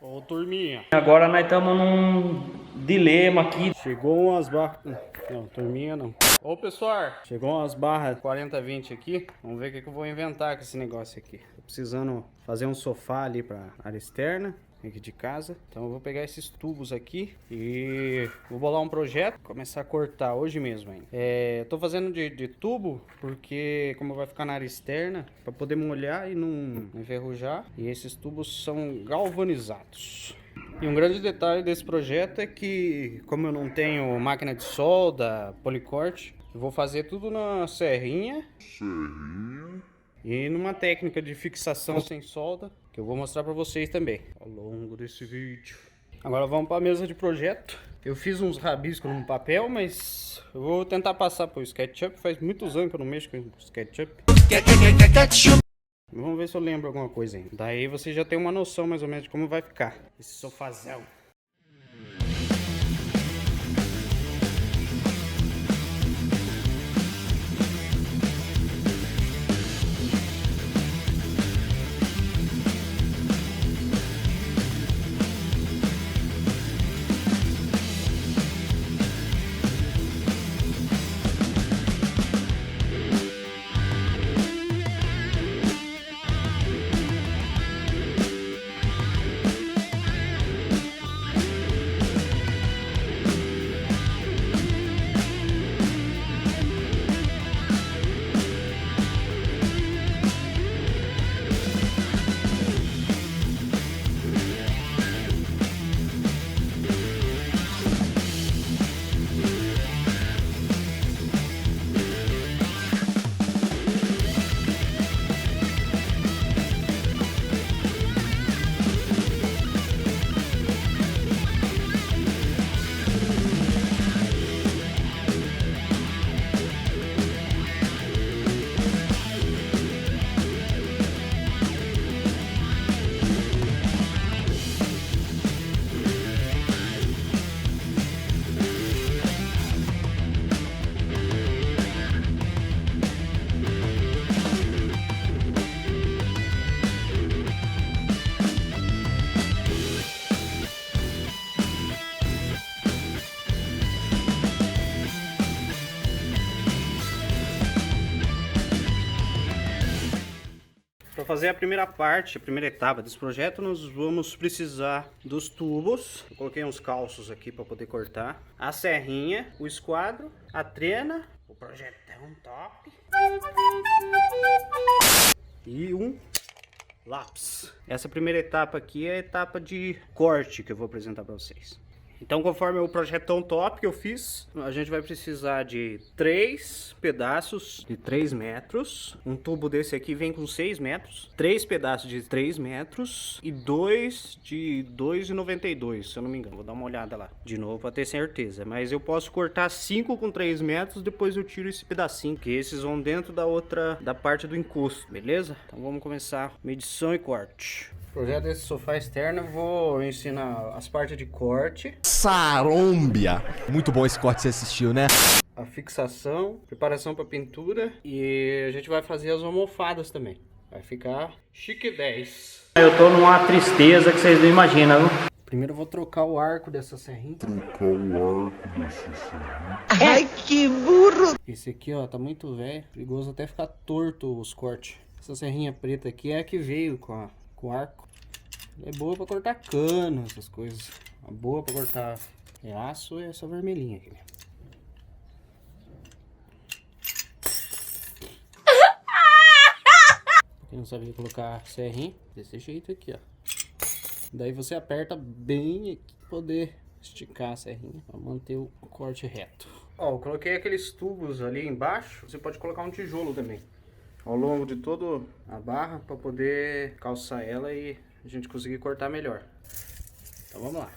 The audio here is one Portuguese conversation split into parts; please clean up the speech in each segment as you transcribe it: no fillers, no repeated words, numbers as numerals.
Ô, turminha. Agora nós estamos num dilema aqui. Chegou umas barras... Não, turminha não. Ô, pessoal. Chegou umas barras 40-20 aqui. Vamos ver o que eu vou inventar com esse negócio aqui. Tô precisando fazer um sofá ali pra área externa aqui de casa. Então eu vou pegar esses tubos aqui e vou bolar um projeto. Começar a cortar hoje mesmo ainda. Tô fazendo de tubo porque como vai ficar na área externa, pra poder molhar e não enferrujar. E esses tubos são galvanizados. E um grande detalhe desse projeto é que, como eu não tenho máquina de solda, policorte, eu vou fazer tudo na serrinha. E numa técnica de fixação sem solda, que eu vou mostrar pra vocês também ao longo desse vídeo. Agora vamos para a mesa de projeto. Eu fiz uns rabiscos no papel, mas eu vou tentar passar pro SketchUp. Faz muitos anos que eu não mexo com SketchUp. Vamos ver se eu lembro alguma coisa ainda. Daí você já tem uma noção mais ou menos de como vai ficar esse sofazão. Para fazer a primeira parte, a primeira etapa desse projeto, nós vamos precisar dos tubos. Eu coloquei uns calços aqui para poder cortar. A serrinha, o esquadro, a trena, o projetão top. E um lápis. Essa primeira etapa aqui é a etapa de corte que eu vou apresentar para vocês. Então, conforme o projetão top que eu fiz, a gente vai precisar de 3 pedaços de 3 metros. Um tubo desse aqui vem com 6 metros. 3 pedaços de 3 metros e 2 de 2,92, se eu não me engano. Vou dar uma olhada lá de novo para ter certeza. Mas eu posso cortar 5 com 3 metros, depois eu tiro esse pedacinho, que esses vão dentro da parte do encosto, beleza? Então vamos começar medição e corte. O projeto desse sofá externo, eu vou ensinar as partes de corte. Sarômbia! Muito bom esse corte que você assistiu, né? A fixação, preparação para pintura e a gente vai fazer as almofadas também. Vai ficar chique 10. Eu tô numa tristeza que vocês não imaginam, viu? Primeiro eu vou trocar o arco dessa serrinha. Ai, que burro! Esse aqui, ó, tá muito velho. Perigoso até ficar torto os cortes. Essa serrinha preta aqui é a que veio com o arco. É boa pra cortar cano, essas coisas. A boa pra cortar aço é essa vermelhinha aqui. Pra quem não sabia colocar serrinha, desse jeito aqui, ó. Daí você aperta bem aqui pra poder esticar a serrinha, pra manter o corte reto. Ó, eu coloquei aqueles tubos ali embaixo. Você pode colocar um tijolo também ao longo de toda a barra para poder calçar ela e a gente conseguir cortar melhor. Então vamos lá.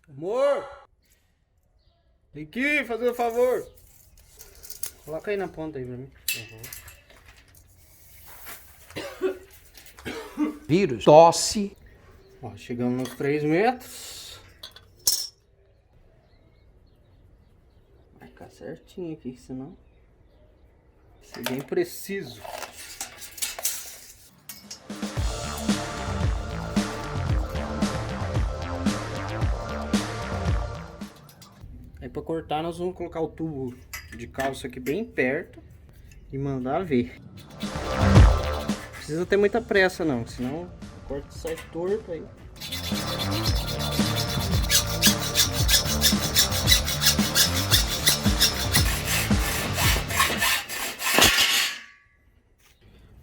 Amor! Vem aqui, fazer um favor. Coloca aí na ponta aí pra mim. Vírus, tosse. Ó, chegamos nos 3 metros. Marcar certinho aqui, senão ser bem preciso. Aí para cortar nós vamos colocar o tubo de calça aqui bem perto e mandar ver. Não precisa ter muita pressa não, senão o corte sai torto aí.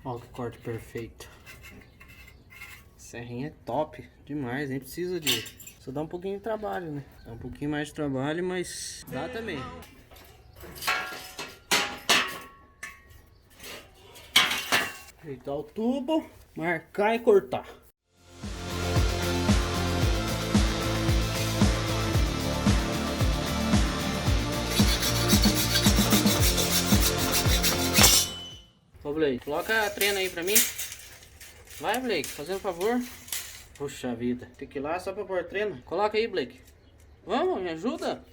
Olha que corte perfeito. Serrinha é top demais, nem precisa de... Só dá um pouquinho de trabalho, né? Dá um pouquinho mais de trabalho, mas dá também. Ajeitar o tubo, marcar e cortar. Ô Blake, coloca a trena aí pra mim. Vai, Blake, fazendo um favor. Puxa vida, tem que ir lá só pra pôr treino. Coloca aí, Blake. Vamos, me ajuda.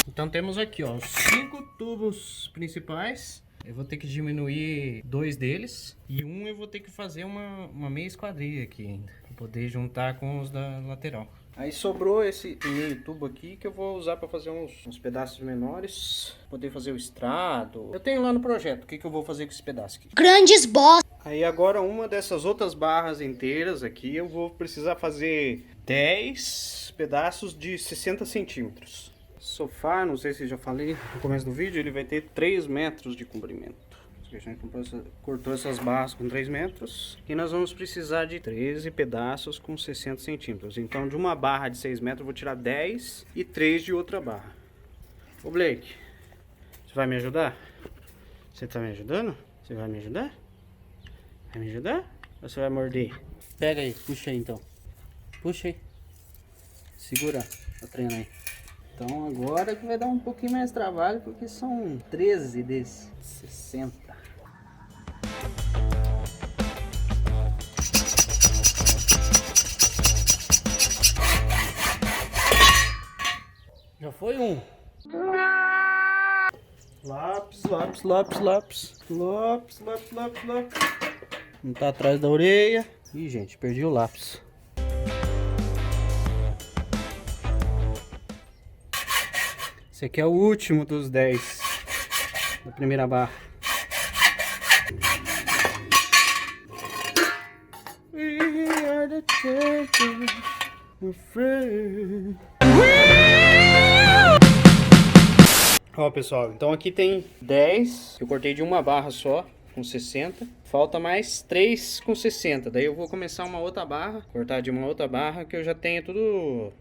Então temos aqui, ó, os 5 tubos principais. Eu vou ter que diminuir 2 deles. E um eu vou ter que fazer uma meia esquadrilha aqui ainda, pra poder juntar com os da lateral. Aí sobrou esse meio tubo aqui que eu vou usar para fazer uns pedaços menores, poder fazer o estrado. Eu tenho lá no projeto o que eu vou fazer com esse pedaço aqui. Grandes boss. Aí agora uma dessas outras barras inteiras aqui eu vou precisar fazer 10 pedaços de 60 centímetros. Sofá, não sei se já falei no começo do vídeo, ele vai ter 3 metros de comprimento. A gente cortou essas barras com 3 metros e nós vamos precisar de 13 pedaços com 60 centímetros. Então de uma barra de 6 metros eu vou tirar 10 e 3 de outra barra. Ô Blake, você vai me ajudar? Você tá me ajudando? Você vai me ajudar? Vai me ajudar? Ou você vai morder? Pega aí, puxa aí então. Puxa aí. Segura a trena aí. Então agora que vai dar um pouquinho mais de trabalho, porque são 13 desses 60. Já foi um. Lápis, lápis, lápis, lápis. Lápis, lápis, lápis, lápis. Não tá atrás da orelha. Ih, gente, perdi o lápis. Esse aqui é o último dos 10 da primeira barra. We are the champions, my friend. Ó pessoal, então aqui tem 10. Eu cortei de uma barra só, com 60. Falta mais 3 com 60. Daí eu vou começar uma outra barra, cortar de uma outra barra, que eu já tenho tudo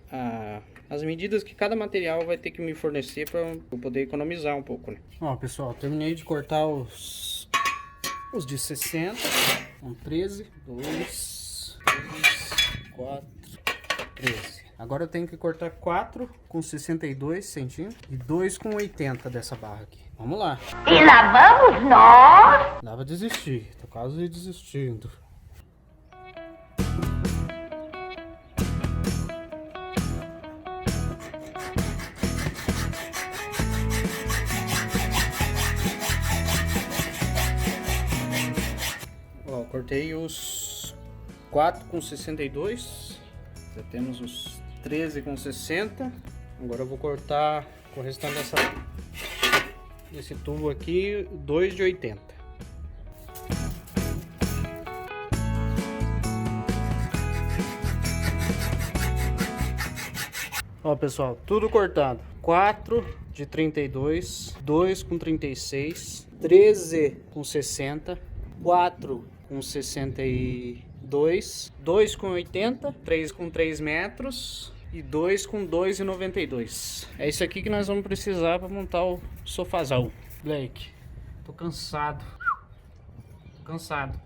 as medidas que cada material vai ter que me fornecer para eu poder economizar um pouco, né? Ó pessoal, terminei de cortar os de 60. 13, 2, 3, 4, 13. Agora eu tenho que cortar 4 com 62 centímetros e 2 com 80 dessa barra aqui. Vamos lá. E lá vamos nós. Dá pra desistir, tô quase desistindo. Ó, cortei os 4 com 62. Já temos os 13 com 60. Agora eu vou cortar com o restante desse tubo aqui 2 de 80. Ó pessoal, tudo cortado. 4 de 32, 2 com 36, 13 com 60, 4 com 62, 2 com 80, 3 com 3 metros e 2 com 2,92. É isso aqui que nós vamos precisar para montar o sofazão. Blake, tô cansado. Cansado.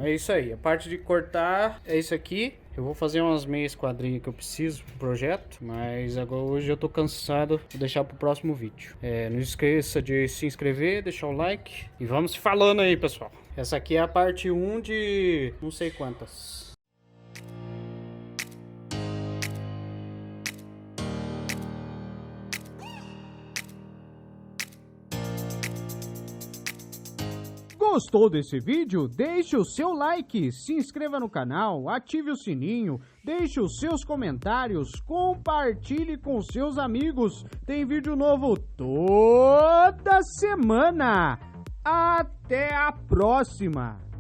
É isso aí, a parte de cortar é isso aqui. Eu vou fazer umas meias quadrinhas que eu preciso pro projeto, mas agora hoje eu tô cansado, vou deixar pro próximo vídeo. Não esqueça de se inscrever, deixar o like e vamos se falando aí, pessoal. Essa aqui é a parte 1 de não sei quantas. Gostou desse vídeo? Deixe o seu like, se inscreva no canal, ative o sininho, deixe os seus comentários, compartilhe com seus amigos. Tem vídeo novo toda semana. Até a próxima!